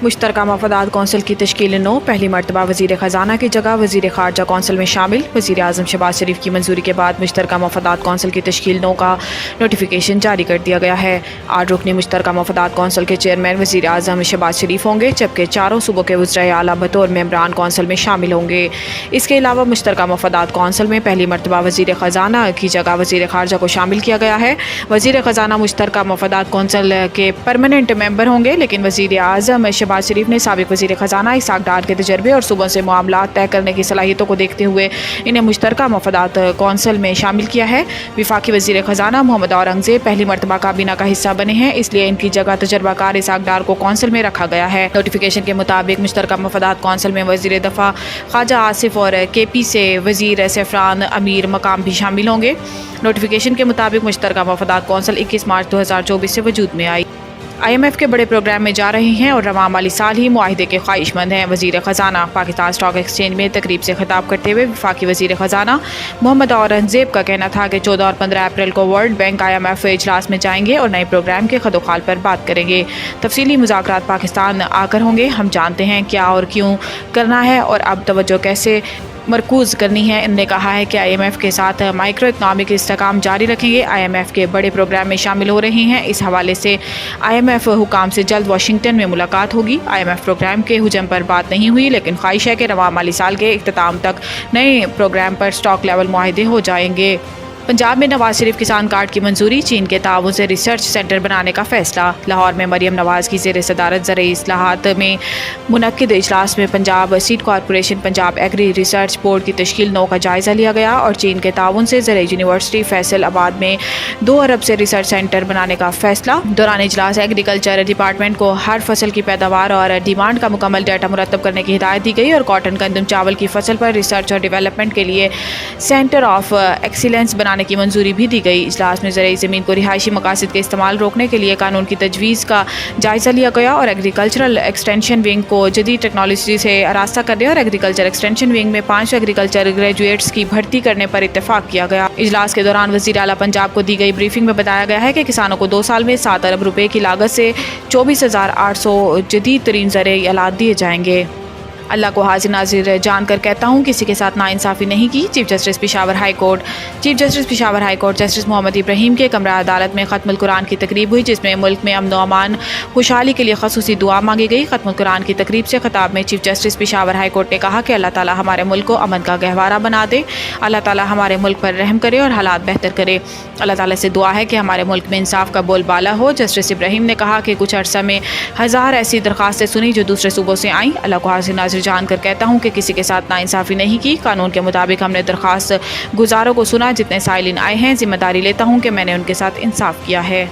मुश्तरका मफादात council की तश्कील 9, पहली मरतबा वज़ीर ख़जाना की जगह वज़ीर ख़ारजा कौंसिल में शामिल। वज़ीर आज़म शहबाज शरीफ की मंजूरी के बाद मुश्तरका मफादात कौंसिल की तश्कील 9 का नोटिफिकेशन जारी कर दिया गया है। 8 रुकनी मुश्तरका मफादात कौंसिल के चेयरमैन वज़ीर आज़म शहबाज शरीफ होंगे, जबकि चारों सूबों के वज़राए आला बतौर मेंबरान कौंसिल में शामिल होंगे। इसके अलावा मुश्तरका मफादात कौंसिल में पहली मरतबा वज़ीर ख़जाना की जगह वज़ीर ख़ारजा को शामिल किया गया है। वज़ीर ख़जाना मुश्तरका मफादात कौंसिल के परमानेंट मेंबर होंगे, लेकिन वज़ीर आज़म शहबाज शरीफ ने साबिक़ वज़ीर ख़जाना इसाक डार के तजर्बे और सूबों से मामलात तय करने की सलाहियतों को देखते हुए इन्हें मुश्तरका मफादात कौंसिल में शामिल किया है। वफाकी वज़ीर ख़जाना मोहम्मद औरंगज़ेब पहली मरतबा काबीना का हिस्सा बने हैं, इसलिए इनकी जगह तजर्बाकार इसाक डार को कौंसिल में रखा गया है। नोटिफिकेशन के मुताबिक मुश्तरका मफादात कौंसिल में वज़ीर दफ़ा ख्वाजा आसिफ और KP से वज़ीर सफ़रान अमीर मकाम भी शामिल होंगे। नोटिफिकेशन के मुताबिक मुश्तरका मफादात कौंसिल 21 मार्च 2024 से वजूद में आई। IMF के बड़े प्रोग्राम में जा रहे हैं और रवां माली साल ही मुआहिदे के ख्वाहिशमंद हैं। वज़ीर ख़जाना पाकिस्तान स्टॉक एक्सचेंज में तकरीब से खिताब करते हुए वफाकी वज़ीर ख़जाना मोहम्मद औरंगज़ेब का कहना था कि 14 और 15 अप्रैल को वर्ल्ड बैंक IMF इजलास में जाएंगे और नए प्रोग्राम के खदोखाल पर बात करेंगे। तफसीली मुज़ाकरात पाकिस्तान आकर होंगे। हम जानते हैं क्या और क्यों करना है और अब तवज्जो कैसे मरकूज़ करनी है। इन्होंने कहा है कि IMF के साथ माइक्रो इकनॉमिक इस्तेहकाम जारी रखेंगे। IMF के बड़े प्रोग्राम में शामिल हो रहे हैं। इस हवाले से IMF हुकाम से जल्द वाशिंगटन में मुलाकात होगी। IMF प्रोग्राम के हुजम पर बात नहीं हुई, लेकिन ख्वाहिश है कि रवां माली साल के इख्तिताम तक नए प्रोग्राम पर स्टॉक लेवल मुआहिदे हो जाएंगे। पंजाब में नवाज शरीफ किसान कार्ड की मंजूरी, चीन के ताउन से रिसर्च सेंटर बनाने का फैसला। लाहौर में मरियम नवाज की ज़ेर सदारत ज़रई इस्लाहात में मुनक्किद इजलास में Punjab seed corporation Punjab agri research board की तश्कील 9 का जायज़ा लिया गया और चीन के ताउन से ज़रई यूनिवर्सिटी फैसलाबाद में 2 अरब से रिसर्च सेंटर बनाने का फैसला। दौरान इजलास एग्रीकल्चर डिपार्टमेंट को हर फसल की पैदावार और डिमांड का मुकम्मल डाटा मुरतब करने की हिदायत दी गई और कॉटन गंदम चावल की फसल पर रिसर्च और डेवलपमेंट के लिए सेंटर ऑफ एक्सीलेंस बनाने की मंजूरी भी दी गई। इजलास में ज़रई ज़मीन को रिहायशी मकासद के इस्तेमाल रोकने के लिए कानून की तजवीज़ का जायज़ा लिया गया और एग्रीकल्चरल एक्सटेंशन विंग को जदीद टेक्नोलॉजी से आरास्ता करने और एग्रीकल्चर एक्सटेंशन विंग में 5 एग्रीकल्चर ग्रेजुएट्स की भर्ती करने पर इत्तेफाक किया गया। इजलास के दौरान वज़ीर आला पंजाब को दी गई ब्रीफिंग में बताया गया है कि किसानों को 2 साल में 7 अरब रुपये की लागत से 24,800 जदीद तरीन ज़रई आलात दिए जाएंगे। अल्लाह को हाजिर नाजिर जानकर कहता हूँ, किसी के साथ नाइंसाफ़ी नहीं की। Chief justice Peshawar high court. Chief justice Peshawar high court justice Mohammad Ibrahim के कमरा अदालत में ख़त्मुल कुरान की तकरीब हुई, जिसमें मुल्क में अमन व अमान खुशहाली के लिए ख़ुसूसी दुआ मांगी गई। ख़त्मुल कुरान की तकरीब से खिताब में chief justice Peshawar high court ने कहा कि अल्लाह ताला हमारे मुल्क को अमन का गहवारा बना दे। अल्लाह ताला हमारे मुल्क पर रहम करे और हालात बेहतर करे। अल्लाह ताला से दुआ है कि हमारे मुल्क में इंसाफ का बोलबाला हो। जस्टिस इब्राहिम ने कहा कि कुछ अर्सा में 1000 ऐसी दरख्वास्तें सुनी जो दूसरे सूबों से आईं। अल्लाह को हाजिर नाजिर जानकर कहता हूँ कि किसी के साथ नाइंसाफ़ी नहीं की। कानून के मुताबिक हमने दरख्वास्त गुजारों को सुना। जितने साइलिन आए हैं, जिम्मेदारी लेता हूँ कि मैंने उनके साथ इंसाफ किया है।